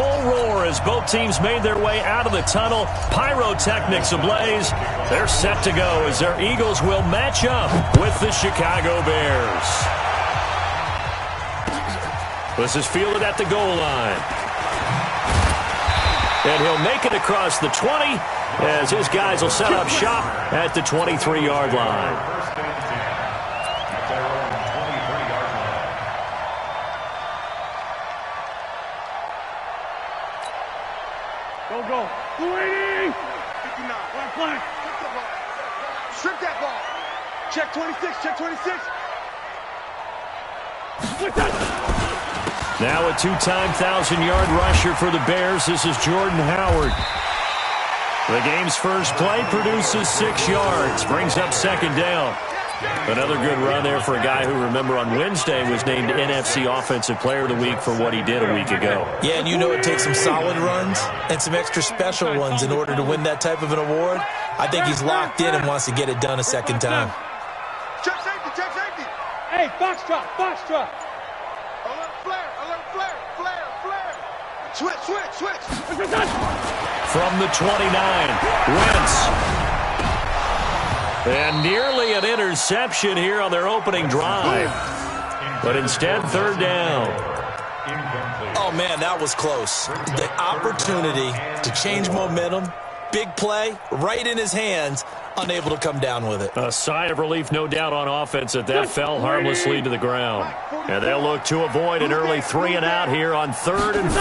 full roar as both teams made their way out of the tunnel. Pyrotechnics ablaze. They're set to go as their Eagles will match up with the Chicago Bears. This is fielded at the goal line. And he'll make it across the 20 as his guys will set up shop at the 23-yard line. Go. 280! 59. Black flag. Strip that ball. Check 26. Check 26. Now a two-time 1,000-yard rusher for the Bears. This is Jordan Howard. The game's first play produces 6 yards. Brings up second down. Another good run there for a guy who, remember, on Wednesday was named NFC Offensive Player of the Week for what he did a week ago. Yeah, and you know it takes some solid runs and some extra special ones in order to win that type of an award. I think he's locked in and wants to get it done a second time. Check safety, check safety. Hey, box drop. Alert flare. Switch. From the 29, Wentz. And nearly an interception here on their opening drive. But instead, third down. Oh, man, that was close. The opportunity to change momentum, big play, right in his hands, unable to come down with it. A sigh of relief, no doubt, on offense that fell harmlessly to the ground. And they'll look to avoid an early 3-and-out here on 3rd and 4.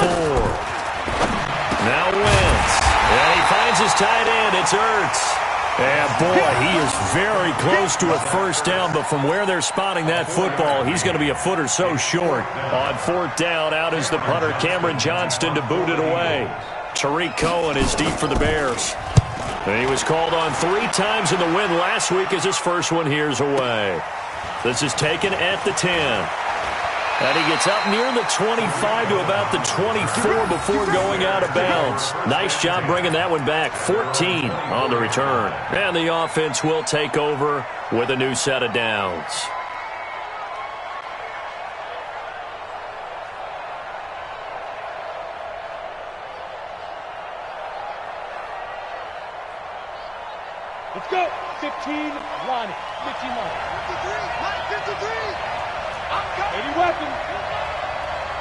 Now Wentz. And he finds his tight end. It's Ertz. And, boy, he is very close to a first down, but from where they're spotting that football, he's going to be a foot or so short. On 4th down, out is the punter, Cameron Johnston, to boot it away. Tariq Cohen is deep for the Bears. And he was called on 3 times in the win last week as his first one here's away. This is taken at the 10. And he gets up near the 25 to about the 24 before going out of bounds. Nice job bringing that one back. 14 on the return. And the offense will take over with a new set of downs. Let's go. 15, Lonnie. 53. Line 53. 80 weapons.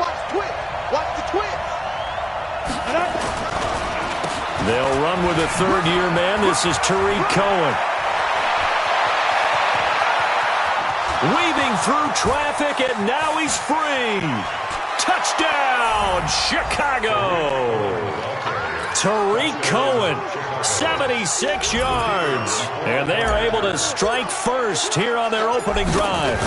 Watch the twins. They'll run with a third-year man. This is Tariq Cohen. Weaving through traffic, and now he's free. Touchdown, Chicago. Tariq Cohen, 76 yards. And they are able to strike first here on their opening drive.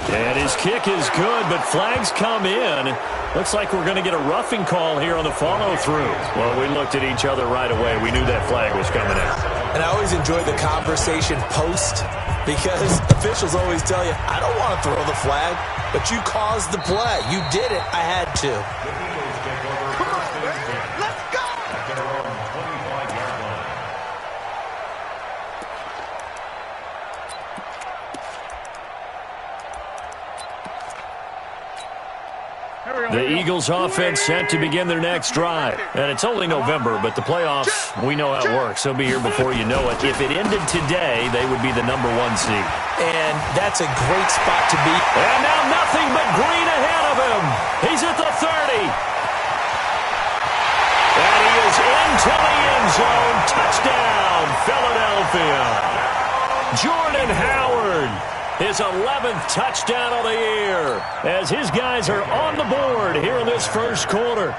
And his kick is good, but flags come in. Looks like we're going to get a roughing call here on the follow-through. Well, we looked at each other right away. We knew that flag was coming out. And I always enjoy the conversation post because officials always tell you, I don't want to throw the flag, but you caused the play. You did it. I had to. Come on, man. Let's go. The Eagles offense set to begin their next drive. And it's only November, but the playoffs, we know how it works. They'll be here before you know it. If it ended today, they would be the #1 seed. And that's a great spot to be. And now nothing but green ahead of him. He's at the 30. And he is into the end zone. Touchdown, Philadelphia. Jordan Howard. His 11th touchdown of the year as his guys are on the board here in this first quarter.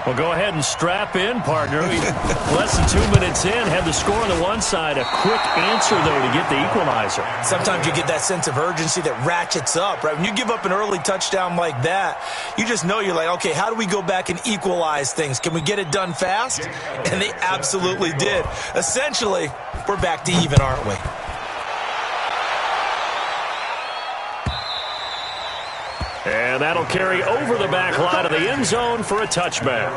Well, go ahead and strap in, partner. Less than 2 minutes in, had the score on the one side. A quick answer, though, to get the equalizer. Sometimes you get that sense of urgency that ratchets up, right? When you give up an early touchdown like that, you just know you're like, okay, how do we go back and equalize things? Can we get it done fast? And they absolutely did. Essentially, we're back to even, aren't we? And that'll carry over the back line of the end zone for a touchback.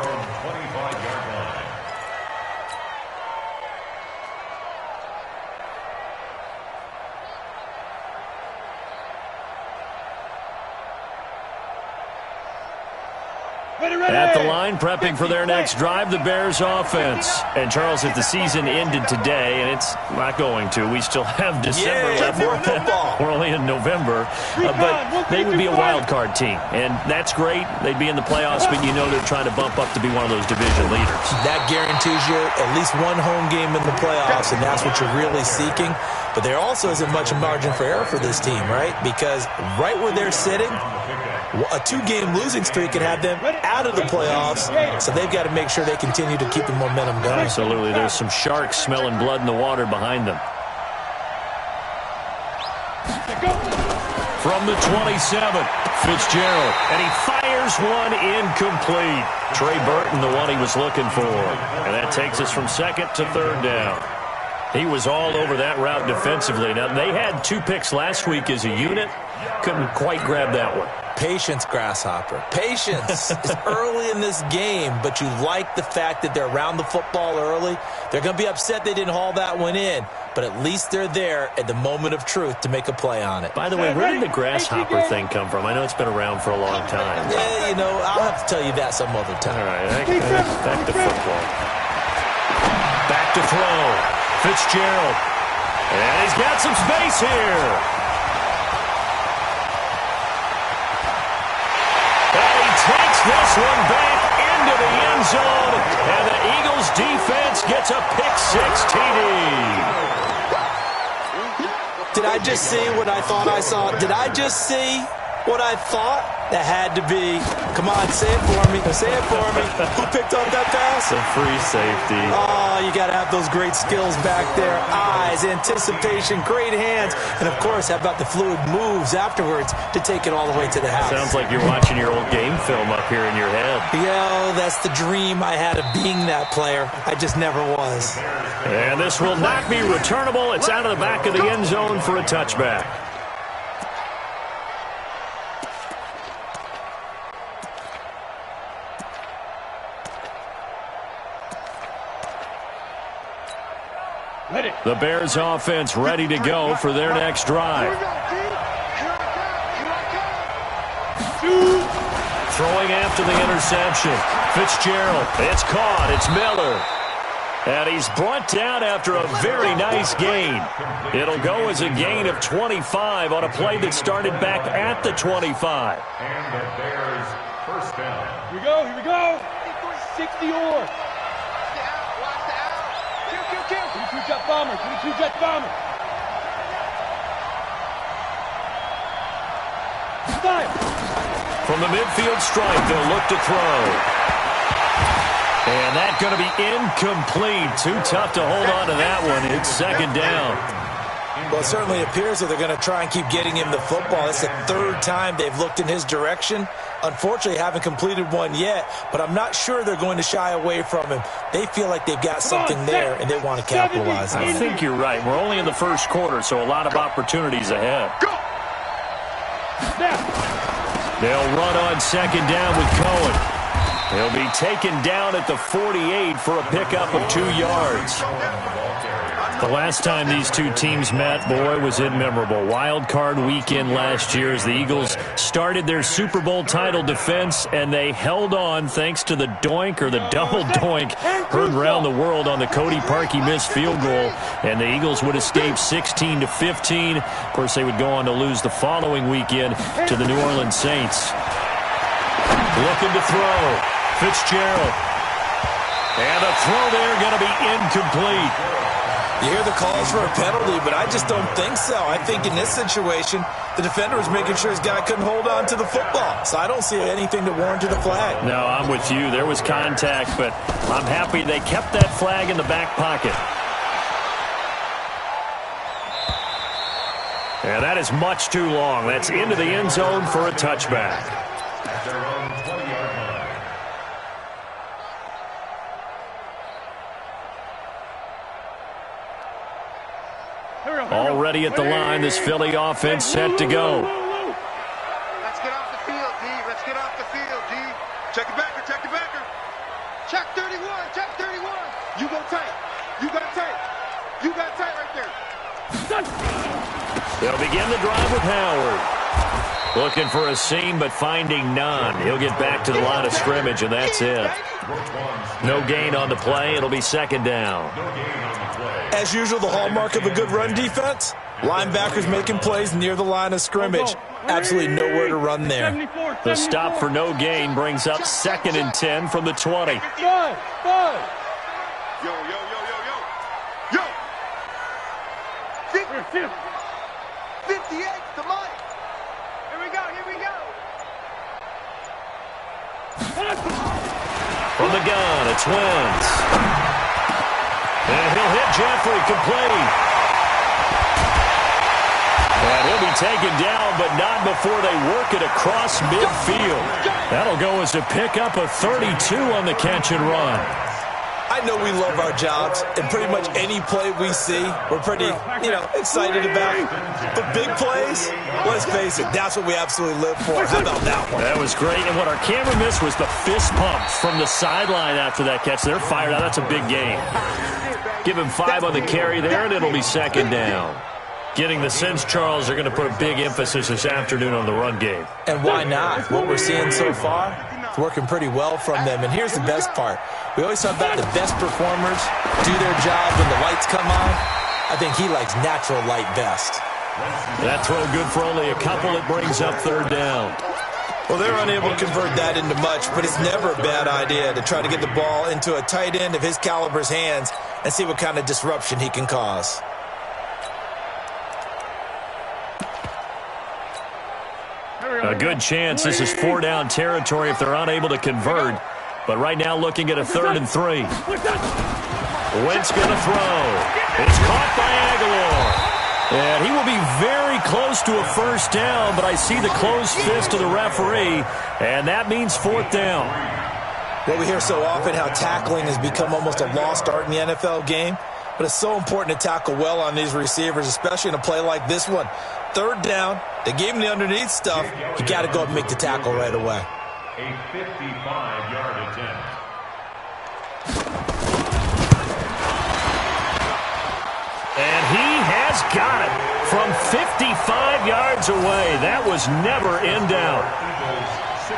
At the line, prepping for their next drive, the Bears offense. And, Charles, if the season ended today, and it's not going to, we still have December left. More football. We're only in November. But they would be a wild card team. And that's great. They'd be in the playoffs, but you know they're trying to bump up to be one of those division leaders. That guarantees you at least one home game in the playoffs, and that's what you're really seeking. But there also isn't much margin for error for this team, right? Because right where they're sitting, a 2-game losing streak could have them out of the playoffs, so they've got to make sure they continue to keep the momentum going. Absolutely. There's some sharks smelling blood in the water behind them. From the 27, Fitzgerald, and he fires one incomplete. Trey Burton, the one he was looking for. And that takes us from second to third down. He was all over that route defensively. Now, they had 2 picks last week as a unit. Couldn't quite grab that one. Patience, Grasshopper. Patience. It's early in this game, but you like the fact that they're around the football early. They're going to be upset they didn't haul that one in, but at least they're there at the moment of truth to make a play on it. By the way, where did the Grasshopper thing come from? I know it's been around for a long time. Yeah, you know, I'll have to tell you that some other time. All right, back to football. Back to throw. Fitzgerald. And he's got some space here. And he takes this one back into the end zone. And the Eagles defense gets a pick-6 TD. Did I just see what I thought I saw? Did I just see what I thought? That had to be. Come on, say it for me. Say it for me. Who picked up that pass? The free safety. Oh, you got to have those great skills back there. Eyes, anticipation, great hands. And, of course, how about the fluid moves afterwards to take it all the way to the house? Sounds like you're watching your old game film up here in your head. Yo, that's the dream I had of being that player. I just never was. And this will not be returnable. It's out of the back of the end zone for a touchback. The Bears offense ready to go for their next drive. Throwing after the interception. Fitzgerald. It's caught. It's Miller. And he's brought down after a very nice gain. It'll go as a gain of 25 on a play that started back at the 25. And the Bears first down. Here we go. 60 or. 22-jet bomber, 22-jet bomber. From the midfield stripe, they'll look to throw. And that's going to be incomplete. Too tough to hold on to that one. It's second down. Well, it certainly appears that they're going to try and keep getting him the football. It's the 3rd time they've looked in his direction. Unfortunately, haven't completed one yet, but I'm not sure they're going to shy away from him. They feel like they've got something there, and they want to capitalize on it. I think you're right. We're only in the first quarter, so a lot of opportunities ahead. They'll run on second down with Cohen. He'll be taken down at the 48 for a pickup of 2 yards. The last time these two teams met, boy, was it memorable. Wild card weekend last year as the Eagles started their Super Bowl title defense, and they held on thanks to the doink or the double doink heard around the world on the Cody Parkey missed field goal, and the Eagles would escape 16-15. Of course, they would go on to lose the following weekend to the New Orleans Saints. Looking to throw. Fitzgerald. And a throw there going to be incomplete. You hear the calls for a penalty, but I just don't think so. I think in this situation, the defender was making sure his guy couldn't hold on to the football. So I don't see anything to warrant the flag. No, I'm with you. There was contact, but I'm happy they kept that flag in the back pocket. And that is much too long. That's into the end zone for a touchback. Already at the line, this Philly offense set to go. Let's get off the field, D. Let's get off the field, D. Check the backer, check the backer. Check 31, check 31. You go tight. You got tight. You got tight right there. They'll begin the drive with Howard. Looking for a seam, but finding none. He'll get back to the line of scrimmage, and that's it. No gain on the play. It'll be second down. As usual, the hallmark of a good run defense, linebackers making plays near the line of scrimmage. Absolutely nowhere to run there. The stop for no gain brings up 2nd and 10 from the 20. Yo, yo, yo, yo, yo. Yo! 58, the money. Here we go, here we go. From the gun, it's Wentz. And he'll hit Jeffrey, complete. And he'll be taken down, but not before they work it across midfield. That'll go as a pickup of 32 on the catch and run. I know we love our jobs, and pretty much any play we see, we're pretty, excited about. But big plays, let's face it, that's what we absolutely live for. How about that one? That was great, and what our camera missed was the fist pump from the sideline after that catch. They're fired out. That's a big gain. Give him 5 on the carry there, and it'll be second down. Getting the sense, Charles, they're going to put a big emphasis this afternoon on the run game. And why not? What we're seeing so far, it's working pretty well from them. And here's the best part. We always talk about the best performers do their job when the lights come on. I think he likes natural light best. That throw good for only a couple. It brings up third down. Well, they're unable to convert that into much, but it's never a bad idea to try to get the ball into a tight end of his caliber's hands and see what kind of disruption he can cause. A good chance this is 4-down territory if they're unable to convert. But right now looking at a 3rd and 3. Wentz going to throw. It's caught by Aguilar. And he will be very close to a first down, but I see the closed fist of the referee, and that means 4th down. Well, we hear so often how tackling has become almost a lost art in the NFL game, but it's so important to tackle well on these receivers, especially in a play like this one. 3rd down, they gave him the underneath stuff. You got to go up and make the tackle right away. A 55-yard attempt. And he has got it from 55 yards away. That was never in doubt.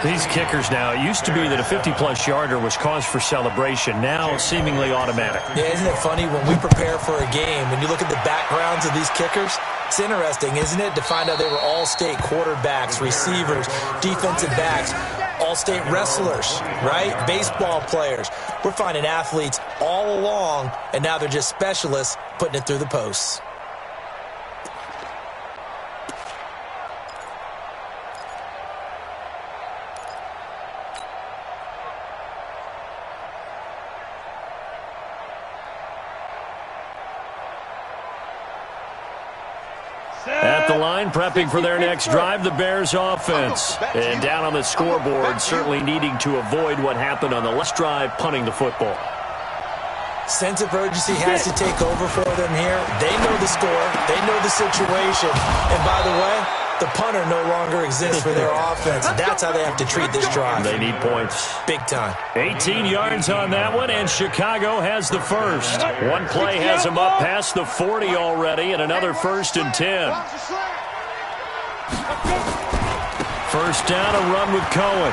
These kickers now, it used to be that a 50-plus yarder was cause for celebration. Now seemingly automatic. Yeah, isn't it funny when we prepare for a game, when you look at the backgrounds of these kickers, it's interesting, isn't it, to find out they were all-state quarterbacks, receivers, defensive backs, all-state wrestlers, right? Baseball players. We're finding athletes all along, and now they're just specialists putting it through the posts. At the line, prepping for their next drive, the Bears offense. And down on the scoreboard, certainly needing to avoid what happened on the last drive, punting the football. Sense of urgency has to take over for them here. They know the score. They know the situation. And by the way, the punter no longer exists for their offense. That's how they have to treat this drive. They need points. Big time. 18 yards on that one, and Chicago has the first. One play has them up past the 40 already, and another 1st and 10. First down, a run with Cohen.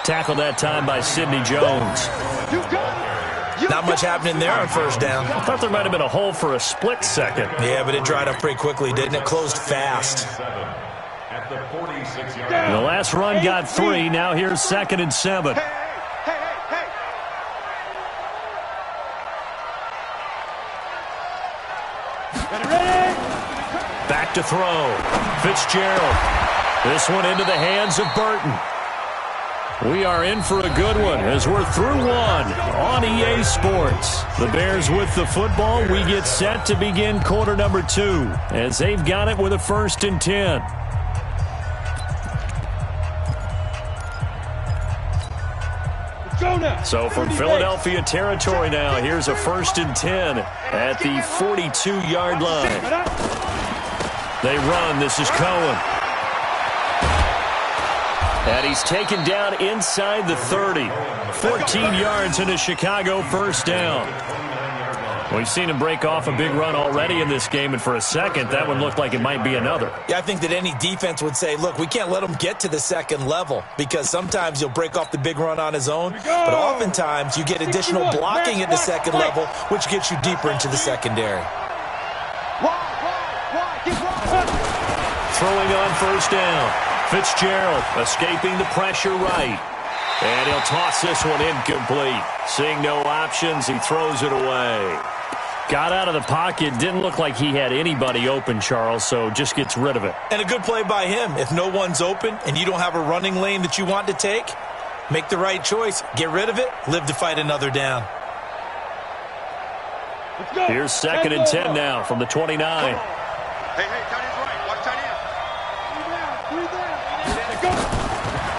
Tackled that time by Sidney Jones. Not much happening there on first down. I thought there might have been a hole for a split second. Yeah, but it dried up pretty quickly, didn't it? Closed fast. At the 46-yard The last run got 3. Now here's 2nd and 7. Back to throw. Fitzgerald. This one into the hands of Burton. We are in for a good one as we're through one on EA Sports. The Bears with the football. We get set to begin quarter number 2 as they've got it with a 1st and 10. So from Philadelphia territory now, here's a 1st and 10 at the 42-yard line. They run. This is Cohen. And he's taken down inside the 30. 14 yards into Chicago, first down. We've seen him break off a big run already in this game, and for a second, that one looked like it might be another. Yeah, I think that any defense would say, look, we can't let him get to the second level because sometimes he'll break off the big run on his own, but oftentimes you get additional blocking at the second level, which gets you deeper into the secondary. Throwing on first down. Fitzgerald escaping the pressure right. And he'll toss this one incomplete. Seeing no options, he throws it away. Got out of the pocket. Didn't look like he had anybody open, Charles, so just gets rid of it. And a good play by him. If no one's open and you don't have a running lane that you want to take, make the right choice. Get rid of it. Live to fight another down. Here's 2nd and 10 now from the 29. Hey, tight end's right. Watch tight end.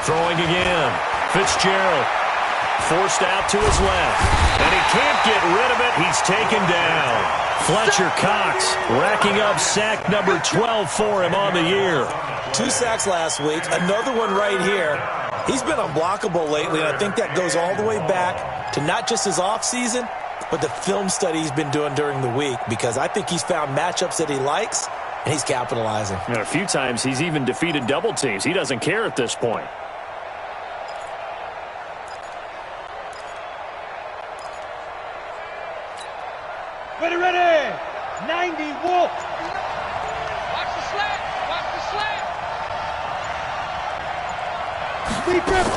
Throwing again. Fitzgerald forced out to his left. And he can't get rid of it. He's taken down. Fletcher Cox racking up sack number 12 for him on the year. 2 sacks last week. Another one right here. He's been unblockable lately, and I think that goes all the way back to not just his offseason, but the film study he's been doing during the week, because I think he's found matchups that he likes, and he's capitalizing. And a few times he's even defeated double teams. He doesn't care at this point. Ready, 90, Wolf. Watch the slant. Watch the slant. Deep rip.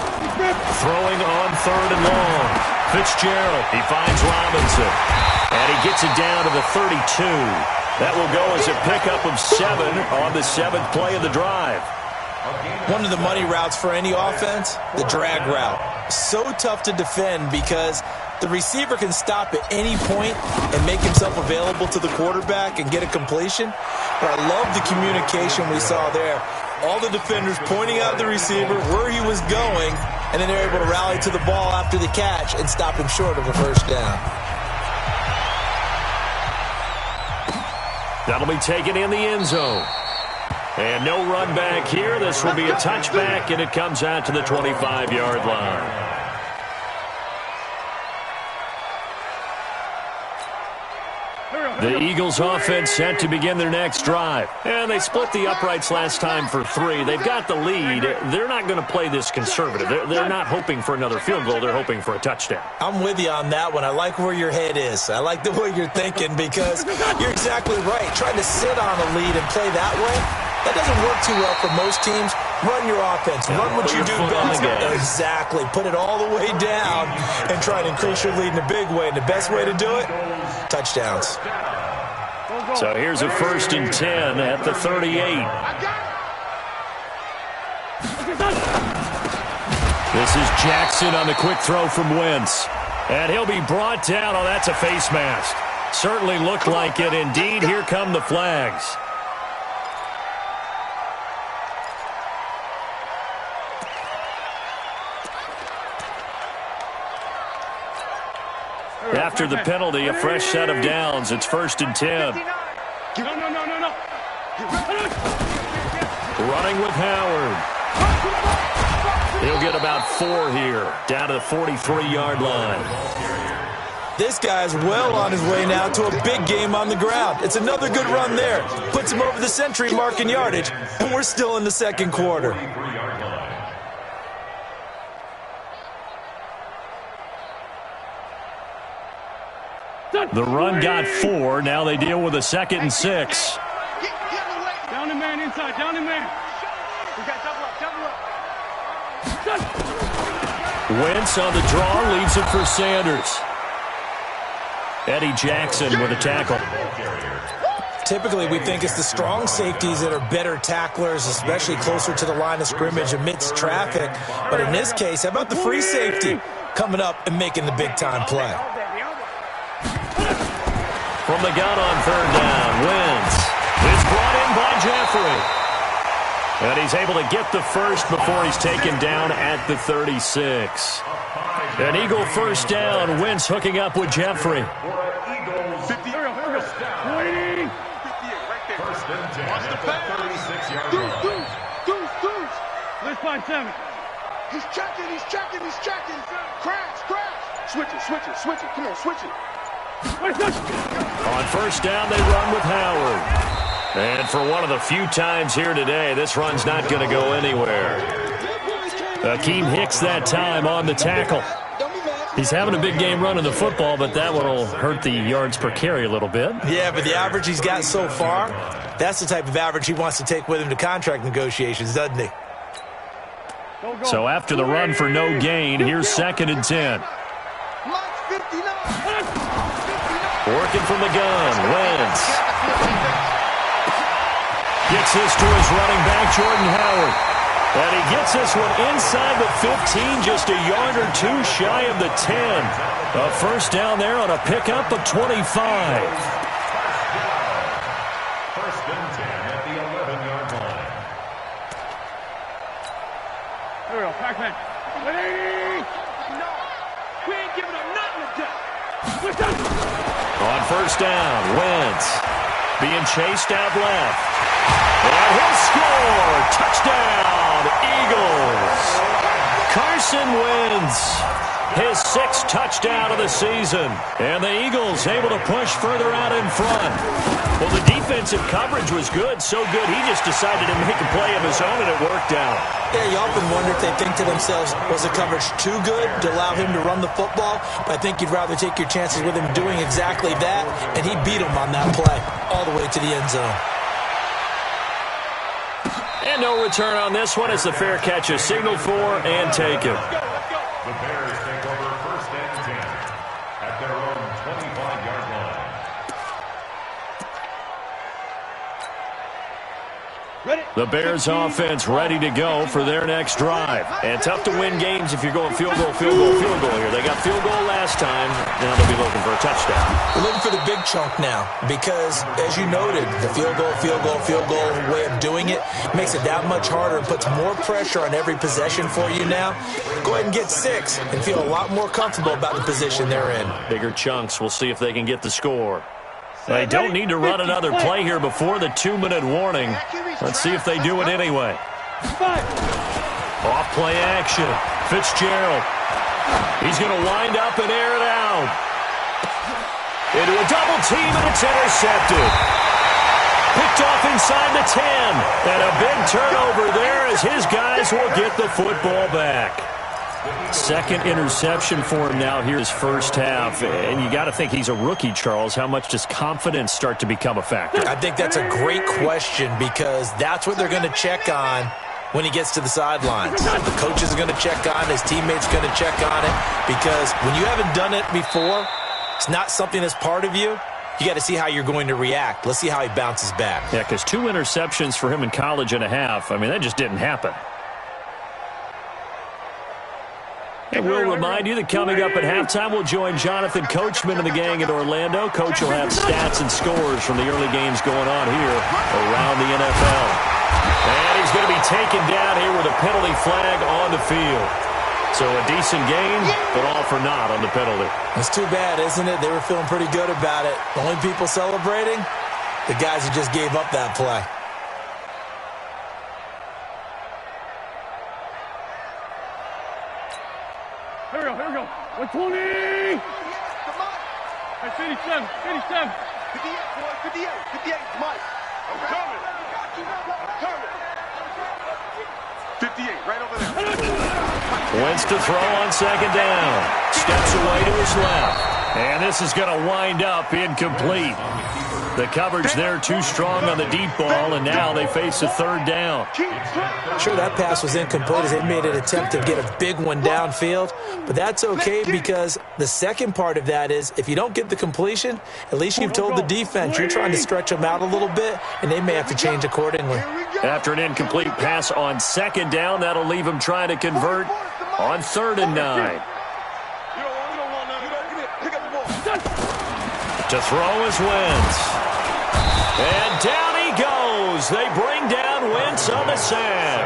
Throwing on 3rd and long. Fitzgerald, he finds Robinson. And he gets it down to the 32. That will go as a pickup of 7 on the 7th play of the drive. One of the money routes for any offense, the drag route. So tough to defend because the receiver can stop at any point and make himself available to the quarterback and get a completion. But I love the communication we saw there. All the defenders pointing out the receiver, where he was going, and then they're able to rally to the ball after the catch and stop him short of a first down. That'll be taken in the end zone. And no run back here. This will be a touchback, and it comes out to the 25-yard line. The Eagles offense set to begin their next drive. And they split the uprights last time for 3. They've got the lead. They're not going to play this conservative. They're not hoping for another field goal. They're hoping for a touchdown. I'm with you on that one. I like where your head is. I like the way you're thinking because you're exactly right. Trying to sit on a lead and play that way, that doesn't work too well for most teams. Run your offense. Run what you do best. Exactly. Put it all the way down and try to increase your lead in a big way. And the best way to do it, touchdowns. So here's a 1st and 10 at the 38. This is Jackson on the quick throw from Wentz. And he'll be brought down. Oh, that's a face mask. Certainly looked like it. Indeed, here come the flags. After the penalty, a fresh set of downs. It's 1st and 10. No. Running with Howard. He'll get about 4 here, down to the 43-yard line. This guy's well on his way now to a big game on the ground. It's another good run there. Puts him over the century mark in yardage, and we're still in the second quarter. The run got 4. Now they deal with a 2nd and 6. Down the man inside. Down the man. We got double up. Wentz on the draw, leads it for Sanders. Eddie Jackson with a tackle. Typically, we think it's the strong safeties that are better tacklers, especially closer to the line of scrimmage amidst traffic. But in this case, how about the free safety coming up and making the big-time play? From the gun on 3rd down, Wentz is brought in by Jeffrey. And he's able to get the first before he's taken down at the 36. An Eagle first down. Wentz hooking up with Jeffrey. Let's find 7. He's checking. Crash. Switch it. Come on, switch it. On first down, they run with Howard. And for one of the few times here today, this run's not going to go anywhere. Akeem Hicks that time on the tackle. He's having a big game running the football, but that one will hurt the yards per carry a little bit. Yeah, but the average he's got so far, that's the type of average he wants to take with him to contract negotiations, doesn't he? So after the run for no gain, here's 2nd and 10. Working from the gun, Wentz. Gets this to his running back, Jordan Howard. And he gets this one inside the 15, just a yard or two shy of the 10. A first down there on a pickup of 25. First and 10 at the 11-yard line. Here we go, Pac-Man. Ready? No. We ain't giving up nothing to death. On first down, Wentz being chased out left. And he'll score! Touchdown, Eagles! Carson Wentz, his 6th touchdown of the season. And the Eagles able to push further out in front. Well, the defensive coverage was good, so good he just decided to make a play of his own, and it worked out. Yeah, you often wonder if they think to themselves, was the coverage too good to allow him to run the football? But I think you'd rather take your chances with him doing exactly that, and he beat him on that play all the way to the end zone. And no return on this one as the fair catch is signaled for and taken. The Bears take over first and 10 at their own 25-yard line. The Bears offense ready to go for their next drive. And tough to win games if you're going field goal here. They got field goal last time. Now they'll be looking for a touchdown. We're looking for the big chunk now because, as you noted, the field goal way of doing it makes it that much harder and puts more pressure on every possession for you now. Go ahead and get 6 and feel a lot more comfortable about the position they're in. Bigger chunks. We'll see if they can get the score. They don't need to run another play here before the 2-minute warning. Let's see if they do it anyway. Off play action. Fitzgerald. He's going to wind up and air it out. Into a double team, and it's intercepted. Picked off inside the 10. And a big turnover there as his guys will get the football back. 2nd interception for him now here his first half. And you got to think he's a rookie, Charles. How much does confidence start to become a factor? I think that's a great question because that's what they're going to check on when he gets to the sidelines. The coaches are going to check on it. His teammates are going to check on it because when you haven't done it before, it's not something that's part of you. You got to see how you're going to react. Let's see how he bounces back. Yeah, because 2 interceptions for him in college and a half. I mean, that just didn't happen. And we'll remind you that coming up at halftime, we'll join Jonathan Coachman and the gang in Orlando. Coach will have stats and scores from the early games going on here around the NFL. And he's going to be taken down here with a penalty flag on the field. So a decent game, but all for naught on the penalty. It's too bad, isn't it? They were feeling pretty good about it. The only people celebrating, the guys who just gave up that play. Here we go. 120! That's 87. 58, boy, 58, Mike. I'm coming. 58, right over there. Wentz to throw on 2nd down. Steps away to his left. And this is going to wind up incomplete. The coverage there too strong on the deep ball, and now they face a 3rd down. Sure, that pass was incomplete as they made an attempt to get a big one downfield, but that's okay because the second part of that is if you don't get the completion, at least you've told the defense you're trying to stretch them out a little bit, and they may have to change accordingly. After an incomplete pass on 2nd down, that'll leave him trying to convert on 3rd and 9. To throw is Wentz. And down he goes. They bring down Wentz on the sack.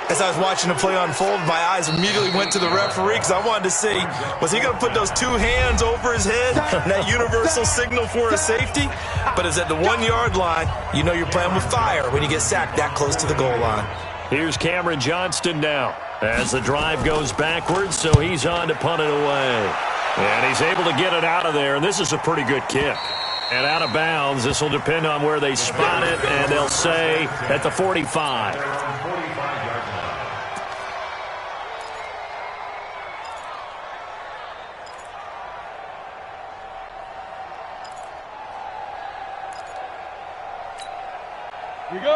As I was watching the play unfold, my eyes immediately went to the referee because I wanted to see, was he going to put those 2 hands over his head and that universal signal for a safety? But it's at the 1-yard line. You know you're playing with fire when you get sacked that close to the goal line. Here's Cameron Johnston now as the drive goes backwards, so he's on to punt it away. And he's able to get it out of there, and this is a pretty good kick. And out of bounds, this will depend on where they spot it, and they'll say at the 45.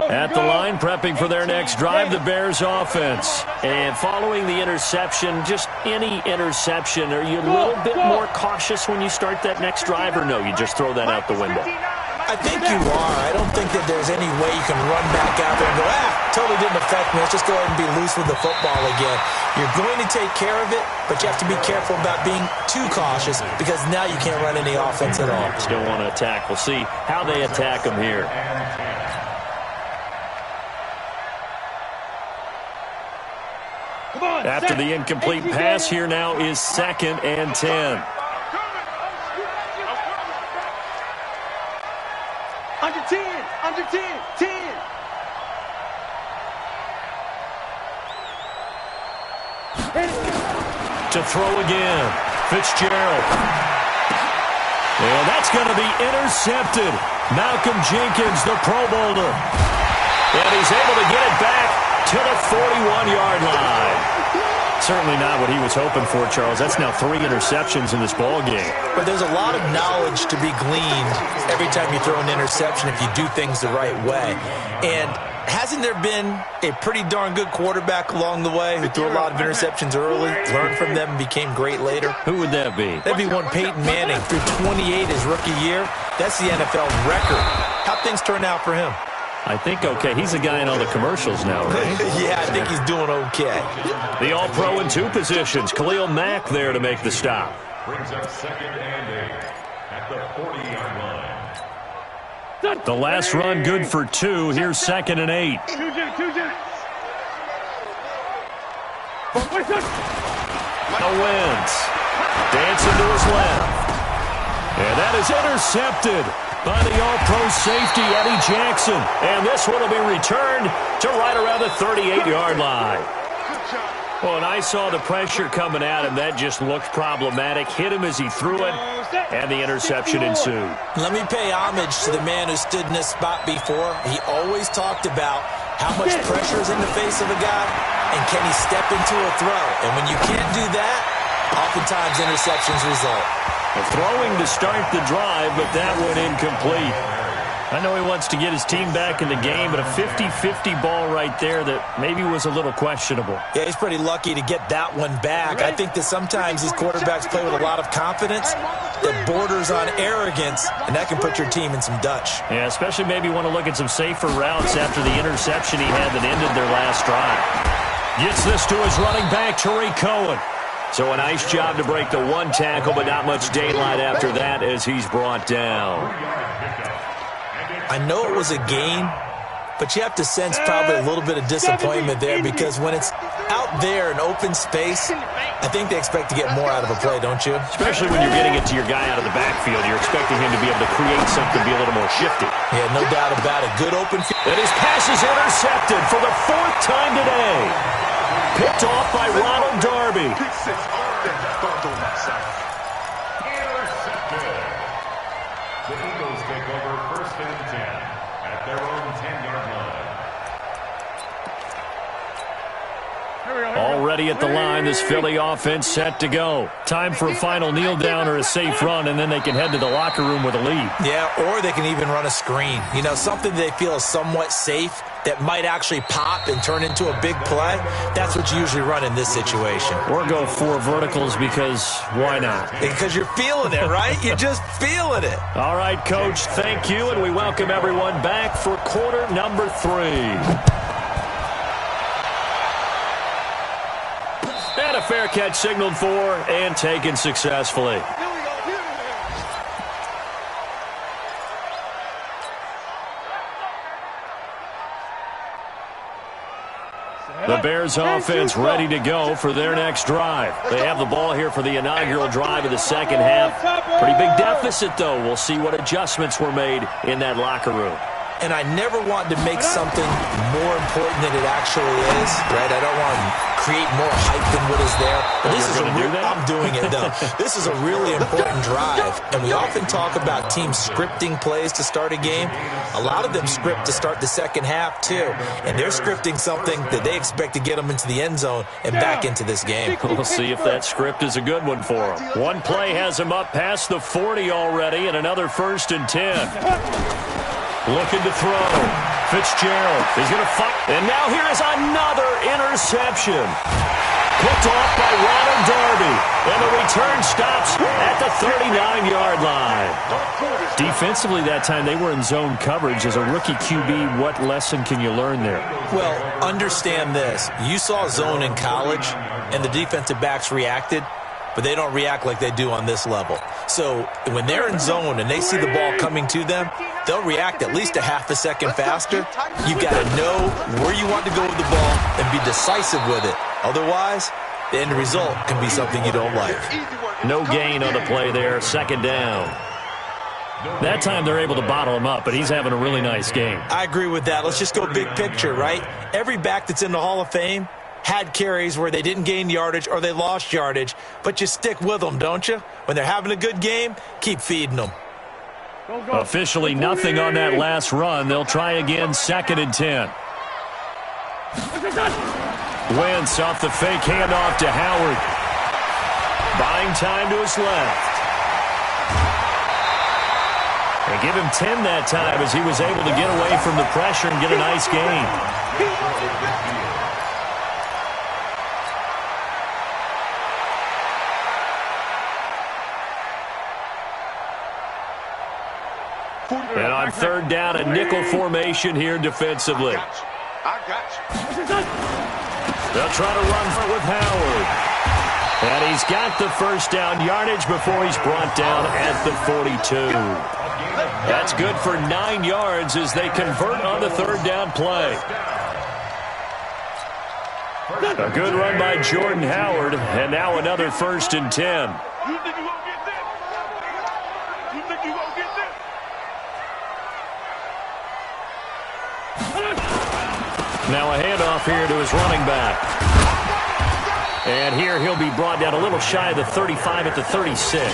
At the line, prepping for their next drive, the Bears offense. And following the interception, just any interception, are you a little bit more cautious when you start that next drive, or no, you just throw that out the window? I think you are. I don't think that there's any way you can run back out there and go, totally didn't affect me. Let's just go ahead and be loose with the football again. You're going to take care of it, but you have to be careful about being too cautious because now you can't run any offense at all. Still want to attack. We'll see how they attack them here. After the incomplete pass, here now is 2nd and 10. Under 10, under 10, 10. To throw again, Fitzgerald. And that's going to be intercepted. Malcolm Jenkins, the Pro Bowler. And he's able to get it back to the 41-yard line. Certainly not what he was hoping for, Charles. That's now 3 interceptions in this ball game. But there's a lot of knowledge to be gleaned every time you throw an interception if you do things the right way. And hasn't there been a pretty darn good quarterback along the way who threw a lot of interceptions early, learned from them, and became great later? Who would that be? That'd be one Peyton Manning. Threw 28 his rookie year. That's the NFL record. How'd things turn out for him? I think okay. He's a guy in all the commercials now, right? Yeah, I think he's doing okay. The All-Pro in 2 positions. Khalil Mack there to make the stop. Brings up 2nd and 8 at the 40-yard line. The last run good for 2. Here's 2nd and 8. Two jets. Now Wentz. Dancing to his left. And that is intercepted by the All-Pro safety, Eddie Jackson. And this one will be returned to right around the 38-yard line. Well, and I saw the pressure coming at him. That just looked problematic. Hit him as he threw it, and the interception ensued. Let me pay homage to the man who stood in this spot before. He always talked about how much pressure is in the face of a guy, and can he step into a throw. And when you can't do that, oftentimes interceptions result. Throwing to start the drive, but that one incomplete. I know he wants to get his team back in the game, but a 50-50 ball right there that maybe was a little questionable. Yeah, he's pretty lucky to get that one back. I think that sometimes these quarterbacks play with a lot of confidence that borders on arrogance, and that can put your team in some Dutch. Yeah, especially maybe want to look at some safer routes after the interception he had that ended their last drive. Gets this to his running back, Tariq Cohen. So a nice job to break the 1 tackle, but not much daylight after that as he's brought down. I know it was a gain, but you have to sense probably a little bit of disappointment there because when it's out there in open space, I think they expect to get more out of a play, don't you? Especially when you're getting it to your guy out of the backfield. You're expecting him to be able to create something, be a little more shifty. Yeah, no doubt about it. Good open field. And his pass is intercepted for the 4th time today. Picked off by Ronald Darby. Intercepted The Eagles take over 1st and 10 at their own 10-yard line. Already at the line, this Philly offense set to go. Time for a final kneel down or a safe run, and then they can head to the locker room with a lead. Yeah, or they can even run a screen. You know, something they feel is somewhat safe that might actually pop and turn into a big play. That's what you usually run in this situation. Or go 4 verticals because why not? Because you're feeling it, right? You're just feeling it. All right, Coach, thank you, and we welcome everyone back for quarter number 3. And a fair catch signaled for and taken successfully. The Bears offense ready to go for their next drive. They have the ball here for the inaugural drive of the second half. Pretty big deficit, though. We'll see what adjustments were made in that locker room. And I never want to make something more important than it actually is, right? I don't want to create more hype than what is there. But this is a do that? I'm doing it, though. This is a really important drive, and we often talk about teams scripting plays to start a game. A lot of them script to start the second half, too, and they're scripting something that they expect to get them into the end zone and back into this game. We'll see if that script is a good one for him. One play has him up past the 40 already, and another 1st and 10. Looking to throw. Fitzgerald is going to fight. And now here is another interception. Picked off by Ronald Darby. And the return stops at the 39-yard line. Defensively that time, they were in zone coverage. As a rookie QB, what lesson can you learn there? Well, understand this. You saw zone in college, and the defensive backs reacted, but they don't react like they do on this level. So when they're in zone and they see the ball coming to them, they'll react at least a half a second faster. You've got to know where you want to go with the ball and be decisive with it. Otherwise, the end result can be something you don't like. No gain on the play there, 2nd down. That time they're able to bottle him up, but he's having a really nice game. I agree with that. Let's just go big picture, right? Every back that's in the Hall of Fame had carries where they didn't gain yardage or they lost yardage, but you stick with them, don't you? When they're having a good game, keep feeding them. Officially nothing on that last run. They'll try again, 2nd and 10. Wentz off the fake handoff to Howard. Buying time to his left. And give him 10 that time as he was able to get away from the pressure and get a nice gain. And on 3rd down, a nickel formation here defensively. I got you. They'll try to run for it with Howard. And he's got the 1st down yardage before he's brought down at the 42. That's good for 9 yards as they convert on the 3rd down play. A good run by Jordan Howard, and now another 1st and 10. You think you won't get this? You think you won't get this? Now a handoff here to his running back. And here he'll be brought down a little shy of the 35 at the 36.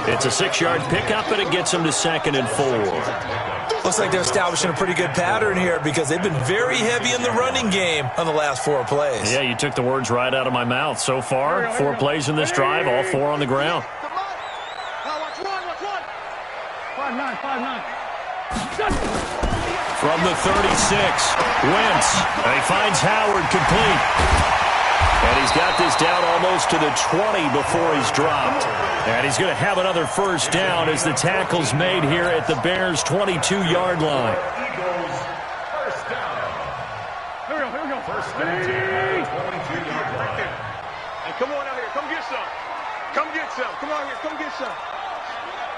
It's a 6-yard pickup, and it gets him to 2nd and 4. Looks like they're establishing a pretty good pattern here because they've been very heavy in the running game on the last 4 plays. Yeah, you took the words right out of my mouth. So far, 4 plays in this drive, all 4 on the ground. Now watch one. 5-9. From the 36, Wentz. And he finds Howard complete. And he's got this down almost to the 20 before he's dropped. And he's going to have another 1st down as the tackle's made here at the Bears' 22-yard line. Eagles, 1st down. Here we go. 1st and 10, 22-yard line. Hey, come on out here. Come get some. Come get some. Come on here. Come get some.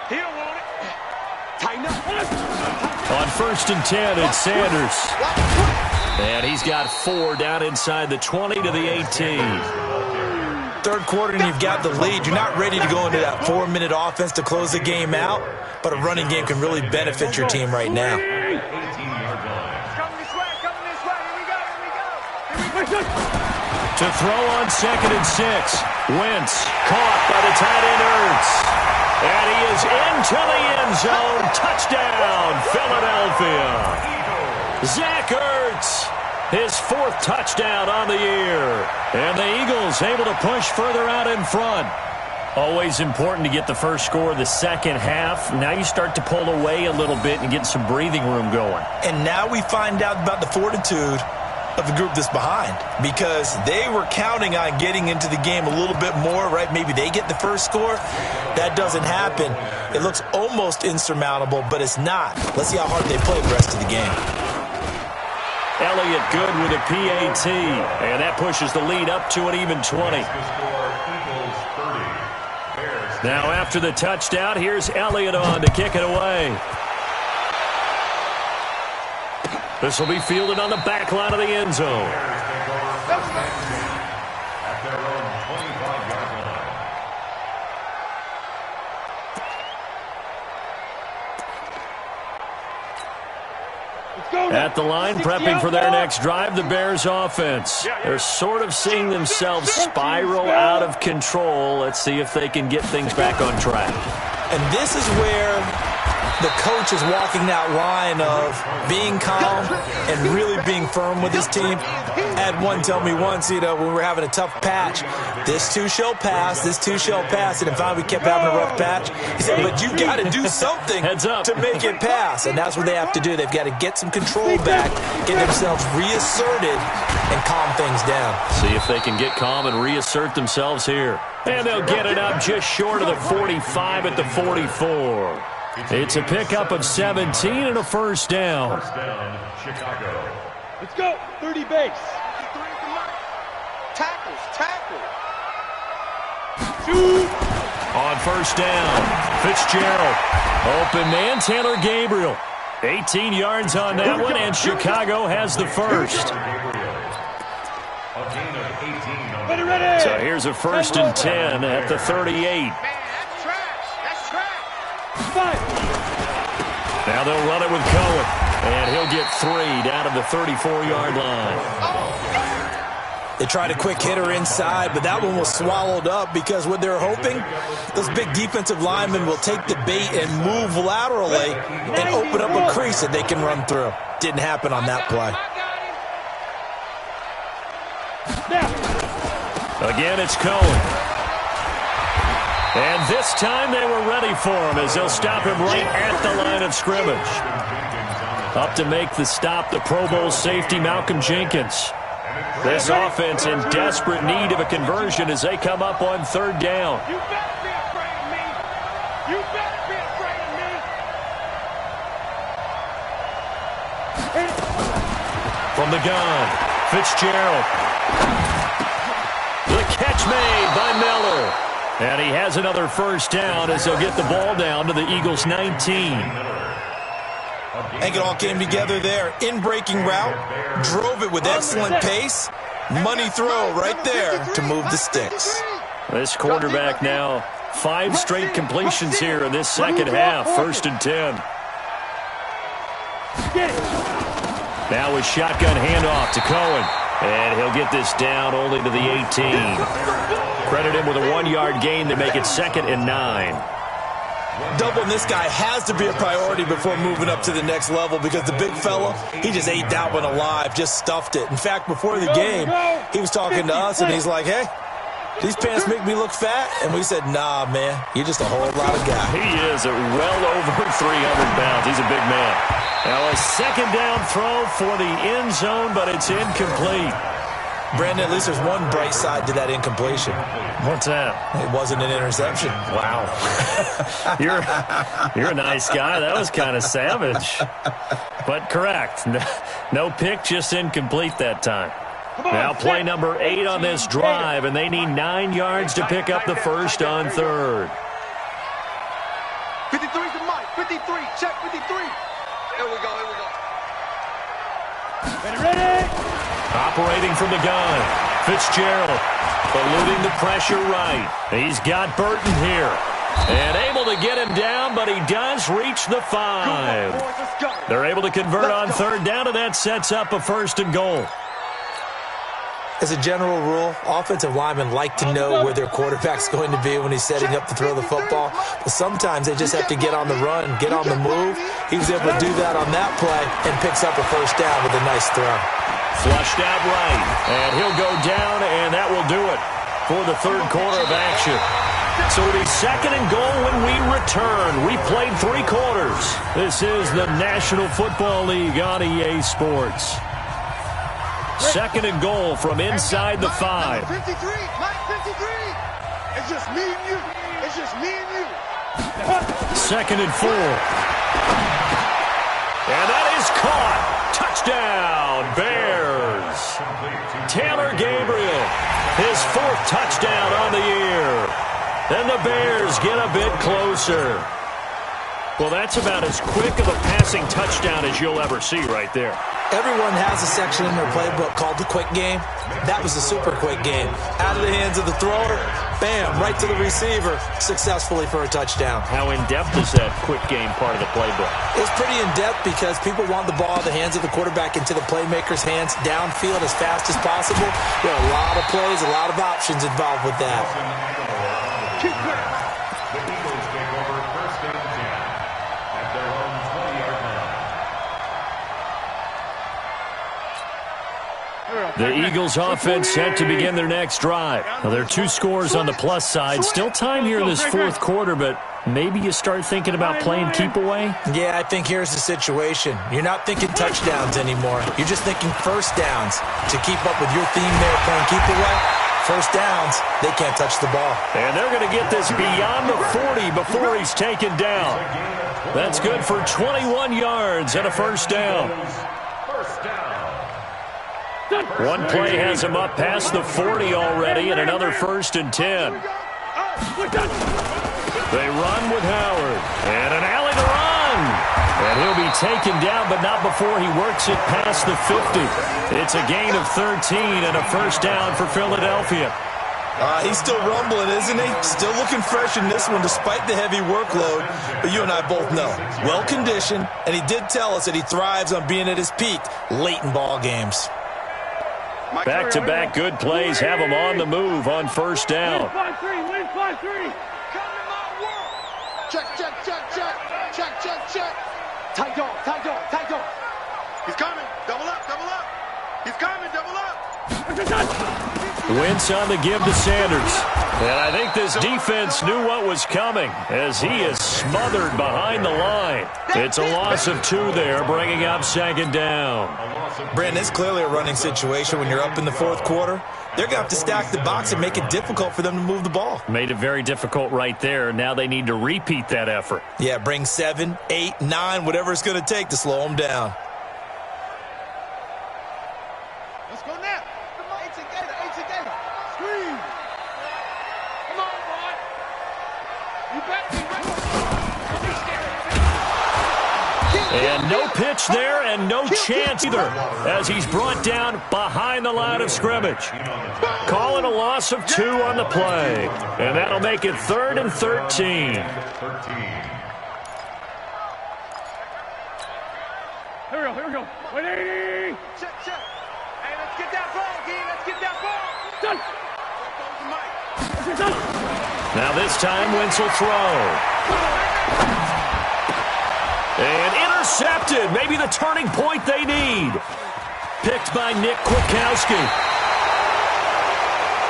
He don't want it. Tighten up. On 1st and 10, it's Sanders. And he's got 4 down inside the 20 to the 18. 3rd quarter and you've got the lead. You're not ready to go into that 4-minute offense to close the game out, but a running game can really benefit your team right now. 18-yard line. Coming this way. Here we go. To throw on 2nd and 6. Wentz caught by the tight end Ertz. And he is into the end zone. Touchdown, Philadelphia. Zach Ertz, his 4th touchdown on the year. And the Eagles able to push further out in front. Always important to get the first score of the second half. Now you start to pull away a little bit and get some breathing room going. And now we find out about the fortitude of the group that's behind, because they were counting on getting into the game a little bit more, right? Maybe they get the first score. That doesn't happen. It looks almost insurmountable, but it's not. Let's see how hard they play the rest of the game. Elliott good with a PAT, and that pushes the lead up to an even 20. Now after the touchdown, here's Elliott on to kick it away. This will be fielded on the back line of the end zone. At at the line, prepping for their next drive, the Bears offense. They're sort of seeing themselves spiral out of control. Let's see if they can get things back on track. And this is where the coach is walking that line of being calm and really being firm with his team. I had one tell me once, when we were having a tough patch, this too shall pass, this too shall pass. And finally we kept having a rough patch. He said, but you got to do something to make it pass. And that's what they have to do. They've got to get some control back, get themselves reasserted, and calm things down. See if they can get calm and reassert themselves here. And they'll get it up just short of the 45 at the 44. It's a pickup of 17 and a first down. Chicago. Let's go. 30 base. Tackle. Shoot. On first down, Fitzgerald. Open man, Taylor Gabriel. 18 yards on that one, and Chicago has the first. A gain of 18 on the Ready. So here's a first and 10 at the 38. Man, that's trash. That's trash. 5. Now they'll run it with Cohen, and he'll get 3 down to the 34-yard line. They tried a quick hitter inside, but that one was swallowed up because what they're hoping, those big defensive linemen will take the bait and move laterally and open up a crease that they can run through. Didn't happen on that play. Again, it's Cohen. And this time they were ready for him as they'll stop him right at the line of scrimmage. Up to make the stop, the Pro Bowl safety, Malcolm Jenkins. This offense in desperate need of a conversion as they come up on third down. You better be afraid of me. You better be afraid of me. From the gun, Fitzgerald. The catch made by Miller. And he has another first down as they'll get the ball down to the Eagles' 19. I think it all came together there. In-breaking route, drove it with excellent pace. Money throw right there to move the sticks. This quarterback now 5 straight completions here in this second half. First and 10. Now a shotgun handoff to Cohen. And he'll get this down only to the 18. Credit him with a 1-yard gain to make it 2nd and 9. Doubling this guy has to be a priority before moving up to the next level because the big fella, he just ate that one alive, just stuffed it. In fact, before the game, he was talking to us, and he's like, hey, these pants make me look fat? And we said, nah, man, you're just a whole lot of guy. He is at well over 300 pounds. He's a big man. Now a second down throw for the end zone, but it's incomplete. Brandon, at least there's one bright side to that incompletion. What's that? It wasn't an interception. Wow. You're a nice guy. That was kind of savage. But correct. No pick, just incomplete that time. Now play number 8 on this drive, and they need 9 yards to pick up the first on third. 53's the mic. 53. Check 53. Here we go. Ready. Operating from the gun, Fitzgerald eluding the pressure right. He's got Burton here. And able to get him down, but he does reach the 5. They're able to convert on third down, and that sets up a first and goal. As a general rule, offensive linemen like to know where their quarterback's going to be when he's setting up to throw the football. But sometimes they just have to get on the run, get on the move. He was able to do that on that play and picks up a first down with a nice throw. Flushed out right, and he'll go down, and that will do it for the third quarter of action. So it'll be 2nd and goal when we return. We played 3 quarters. This is the National Football League on EA Sports. 2nd and goal from inside the 5. 53. Mike 53. It's just me and you. It's just me and you. 2nd and 4. And that is caught. Touchdown, Bears. Taylor Gabriel, his 4th touchdown on the year. And the Bears get a bit closer. Well, that's about as quick of a passing touchdown as you'll ever see right there. Everyone has a section in their playbook called the quick game. That was a super quick game. Out of the hands of the thrower, bam, right to the receiver, successfully for a touchdown. How in-depth is that quick game part of the playbook? It's pretty in-depth because people want the ball out of the hands of the quarterback into the playmaker's hands downfield as fast as possible. There are a lot of plays, a lot of options involved with that. The Eagles take over first and 10 at their own 20-yard line. The Eagles offense set to begin their next drive. Now, there are 2 scores on the plus side. Still time here in this fourth quarter, but maybe you start thinking about playing keep away? Yeah, I think here's the situation. You're not thinking touchdowns anymore. You're just thinking first downs. To keep up with your theme there, playing keep away, first downs, they can't touch the ball. And they're going to get this beyond the 40 before he's taken down. That's good for 21 yards and a first down. One play has him up past the 40 already, and another first and 10. They run with Howard, and an alley to run. And he'll be taken down, but not before he works it past the 50. It's a gain of 13 and a first down for Philadelphia. He's still rumbling, isn't he? Still looking fresh in this one despite the heavy workload. But you and I both know, well-conditioned, and he did tell us that he thrives on being at his peak late in ball games. Back-to-back good plays have him on the move on first down. Win 5-3. Check, check, check, check. Check, check, check. Tight dog, tight dog, tight dog. He's coming. Double up, double up. He's coming, double up. Wentz on the give to Sanders. And I think this defense knew what was coming as he is smothered behind the line. It's a loss of 2 there, bringing up second down. Brandon, it's clearly a running situation when you're up in the fourth quarter. They're going to have to stack the box and make it difficult for them to move the ball. Made it very difficult right there. Now they need to repeat that effort. Yeah, bring 7, 8, 9, whatever it's going to take to slow them down. Let's go now. Come on, 18 Gator. Scream. Come on, boy. You better be ready. And no pitch there and no chance either as he's brought down behind the line of scrimmage. Calling a loss of 2 on the play. And that'll make it 3rd and 13. Here we go. 180. Check, check. Hey, let's get that ball, G. Let's get that ball. Done. Now this time Wentz will throw. And intercepted. Maybe the turning point they need. Picked by Nick Kwiatkowski.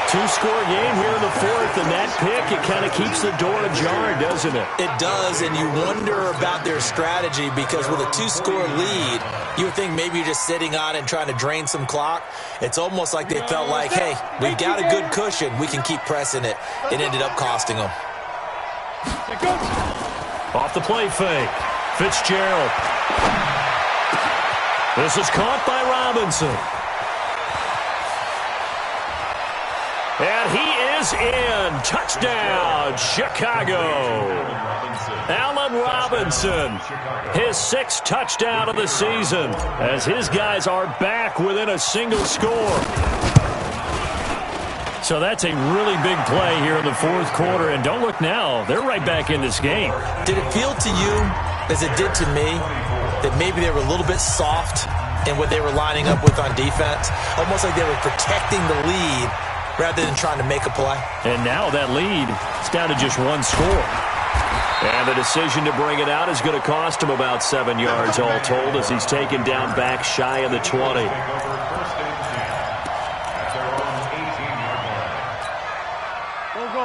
2-score game here in the fourth, and that pick, it kind of keeps the door ajar, doesn't it? It does, and you wonder about their strategy because with a 2-score lead, you would think maybe you're just sitting on it and trying to drain some clock. It's almost like they felt like, hey, we've got a good cushion. We can keep pressing it. It ended up costing them. Off the play fake. Fitzgerald. This is caught by Robinson. And he is in. Touchdown, Chicago. Allen Robinson, his 6th touchdown of the season, as his guys are back within a single score. So that's a really big play here in the fourth quarter. And don't look now, they're right back in this game. Did it feel to you, as it did to me, that maybe they were a little bit soft in what they were lining up with on defense? Almost like they were protecting the lead rather than trying to make a play. And now that lead is down to just 1 score. And the decision to bring it out is going to cost him about 7 yards all told as he's taken down back shy of the 20.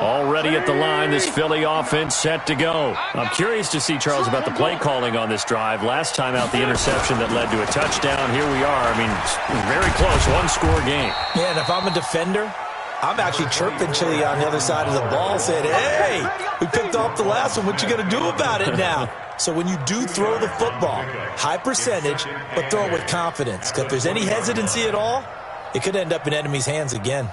Already at the line, this Philly offense set to go. I'm curious to see, Charles, about the play calling on this drive. Last time out, the interception that led to a touchdown. Here we are. I mean, very close, 1-score game. Yeah, and if I'm a defender, I'm actually chirping Chili on the other side of the ball, saying, hey, we picked off the last one. What you going to do about it now? So when you do throw the football, high percentage, but throw it with confidence. Because if there's any hesitancy at all, it could end up in enemy's hands again.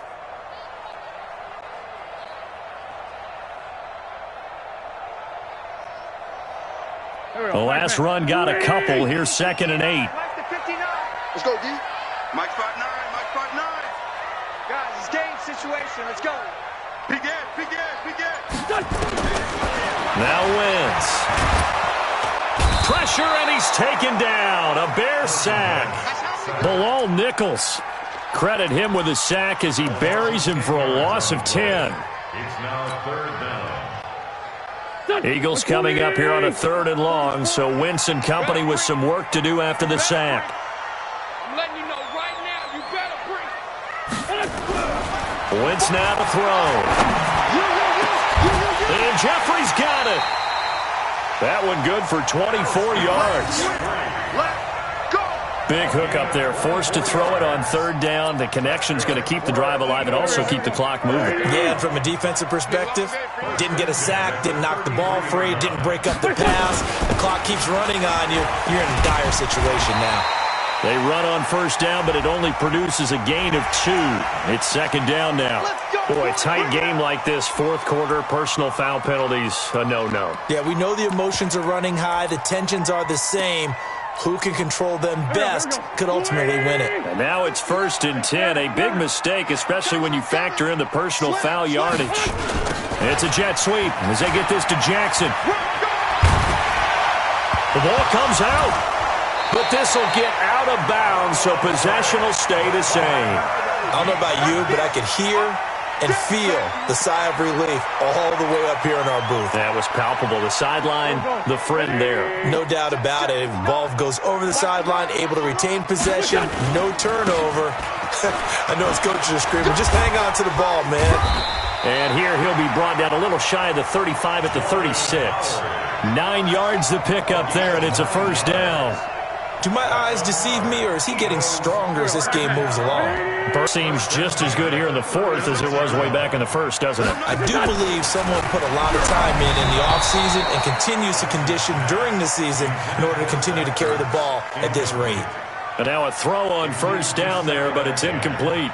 last run got a couple. Here's 2nd and 8. Let's go, D. Mike spot 9. Mike spot 9. Guys, it's game situation. Let's go. Big Ed. Big Ed. Big Ed. Now Wentz. Pressure, and he's taken down. A Bear sack. Bilal Nichols. Credit him with a sack as he buries him for a loss of 10. It's now 3rd down. Eagles coming up here on a 3rd and long, so Wentz and company with some work to do after the sack. I'm letting you know right now, you better bring. Wentz now to throw. And Jeffrey's got it. That one good for 24 yards. Big hook up there, forced to throw it on 3rd down. The connection's going to keep the drive alive and also keep the clock moving. Yeah, and from a defensive perspective, didn't get a sack, didn't knock the ball free, didn't break up the pass. The clock keeps running on you. You're in a dire situation now. They run on 1st down, but it only produces a gain of 2. It's 2nd down now. Boy, a tight game like this, 4th quarter, personal foul penalties, a no-no. Yeah, we know the emotions are running high. The tensions are the same. Who can control them best could ultimately win it. And now it's 1st and 10. A big mistake, especially when you factor in the personal foul yardage. It's a jet sweep as they get this to Jackson. The ball comes out, but this will get out of bounds, so possession will stay the same. I don't know about you, but I could hear and feel the sigh of relief all the way up here in our booth. That was palpable. The sideline, the friend there. No doubt about it. Ball goes over the sideline, able to retain possession, no turnover. I know his coaches are screaming, just hang on to the ball, man. And here he'll be brought down a little shy of the 35 at the 36. 9 yards to pick up there, and it's a 1st down. Do my eyes deceive me, or is he getting stronger as this game moves along? Burke seems just as good here in the 4th as it was way back in the 1st, doesn't it? I do believe someone put a lot of time in the offseason and continues to condition during the season in order to continue to carry the ball at this rate. And now a throw on 1st down there, but it's incomplete.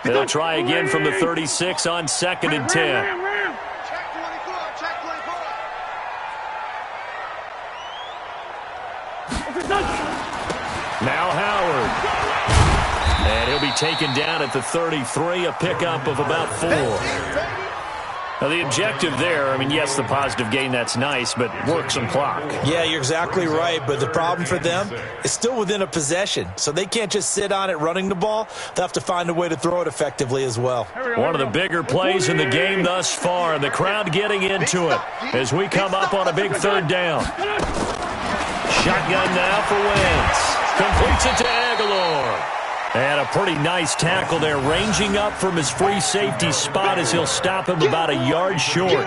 They'll try again from the 36 on 2nd and 10. Now Howard. And he'll be taken down at the 33, a pickup of about 4. Now the objective there, I mean, yes, the positive gain, that's nice, but work some clock. Yeah, you're exactly right, but the problem for them is still within a possession, so they can't just sit on it running the ball. They'll have to find a way to throw it effectively as well. One of the bigger plays in the game thus far, and the crowd getting into it as we come up on a big 3rd down. Shotgun now for Wentz. Completes it to Aguilar. And a pretty nice tackle there, ranging up from his free safety spot as he'll stop him about a yard short.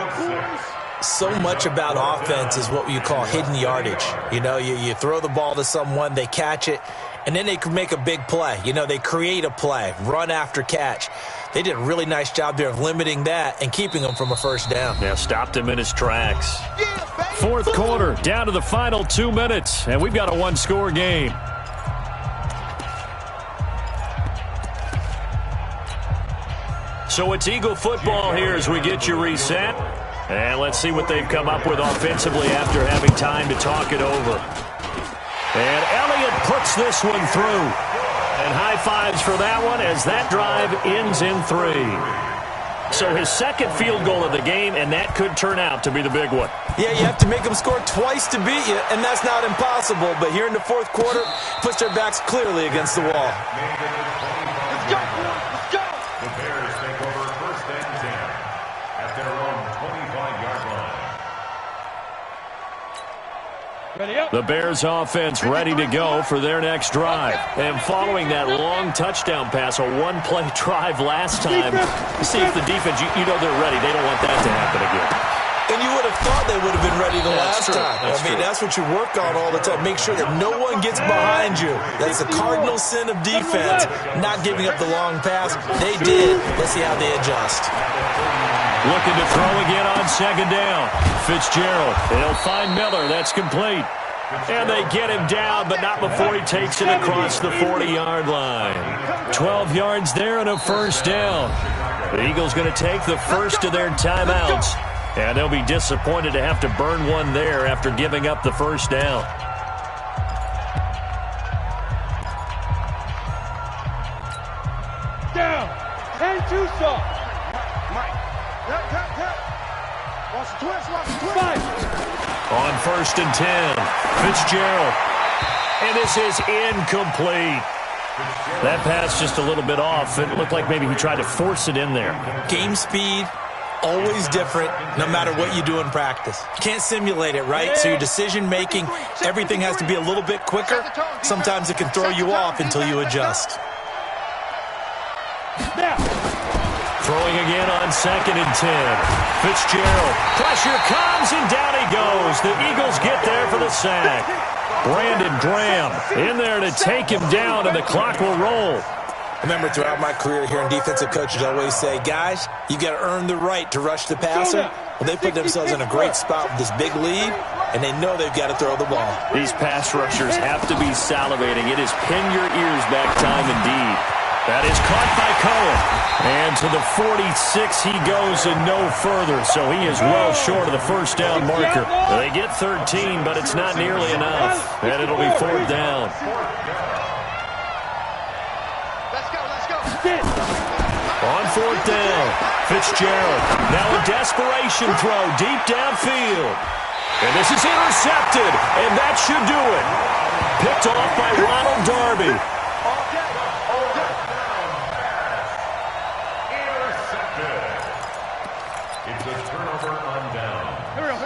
So much about offense is what you call hidden yardage. You know, you throw the ball to someone, they catch it, and then they can make a big play. You know, they create a play, run after catch. They did a really nice job there of limiting that and keeping him from a 1st down. Yeah, stopped him in his tracks. 4th quarter, down to the final 2 minutes, and we've got a 1-score game. So it's Eagle football here as we get you reset. And let's see what they've come up with offensively after having time to talk it over. And Elliott puts this one through. And high fives for that one as that drive ends in 3. So his 2nd field goal of the game, and that could turn out to be the big one. Yeah, you have to make them score twice to beat you, and that's not impossible. But here in the 4th quarter, puts their backs clearly against the wall. Let's go. Let's go. The Bears take over 1st and 10 at their own 25-yard line. The Bears offense ready to go for their next drive. And following that long touchdown pass, a one-play drive last time, see if the defense, you know they're ready. They don't want that to happen again. And you would have thought they would have been ready the last time. That's what you work on all the time. Make sure that no one gets behind you. That's the cardinal sin of defense, not giving up the long pass. They did. Let's see how they adjust. Looking to throw again on 2nd down. Fitzgerald, they'll find Miller. That's complete. And they get him down, but not before he takes it across the 40-yard line. 12 yards there and a 1st down. The Eagles going to take the first of their timeouts And they'll be disappointed to have to burn one there after giving up the first down. Down. And two soft. Mike. Yep. Watch the twist. Five. On 1st and 10, Fitzgerald. And this is incomplete. That pass just a little bit off. It looked like maybe he tried to force it in there. Game speed, always different, no matter what you do in practice. You can't simulate it, right? So your decision-making, everything has to be a little bit quicker. Sometimes it can throw you off until you adjust. Now. Throwing again on 2nd and 10. Fitzgerald. Pressure comes, and down he goes. The Eagles get there for the sack. Brandon Graham in there to take him down, and the clock will roll. I remember throughout my career hearing defensive coaches always say, guys, you got to earn the right to rush the passer. Well, they put themselves in a great spot with this big lead, and they know they've got to throw the ball. These pass rushers have to be salivating. It is pin your ears back time indeed. That is caught by Cohen. And to the 46 he goes and no further. So he is well short of the first down marker. They get 13, but it's not nearly enough. And it'll be 4th down. Let's go. On 4th down, Fitzgerald. Now a desperation throw deep downfield. And this is intercepted. And that should do it. Picked off by Ronald Darby.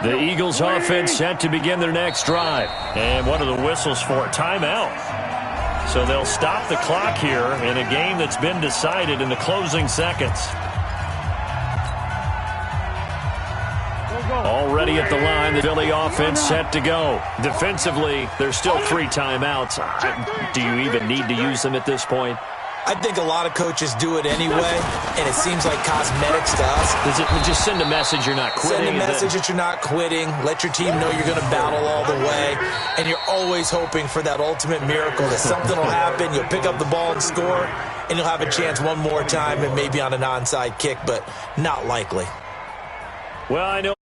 The Eagles offense set to begin their next drive. And what are the whistles for? Timeout. So they'll stop the clock here in a game that's been decided in the closing seconds. Already at the line, the Philly offense set to go. Defensively, there's still 3 timeouts. Do you even need to use them at this point? I think a lot of coaches do it anyway, and it seems like cosmetics to us. Does it just send a message you're not quitting? Send a message that you're not quitting. Let your team know you're going to battle all the way. And you're always hoping for that ultimate miracle, that something will happen, you'll pick up the ball and score, and you'll have a chance one more time and maybe on an onside kick, but not likely. Well, I know.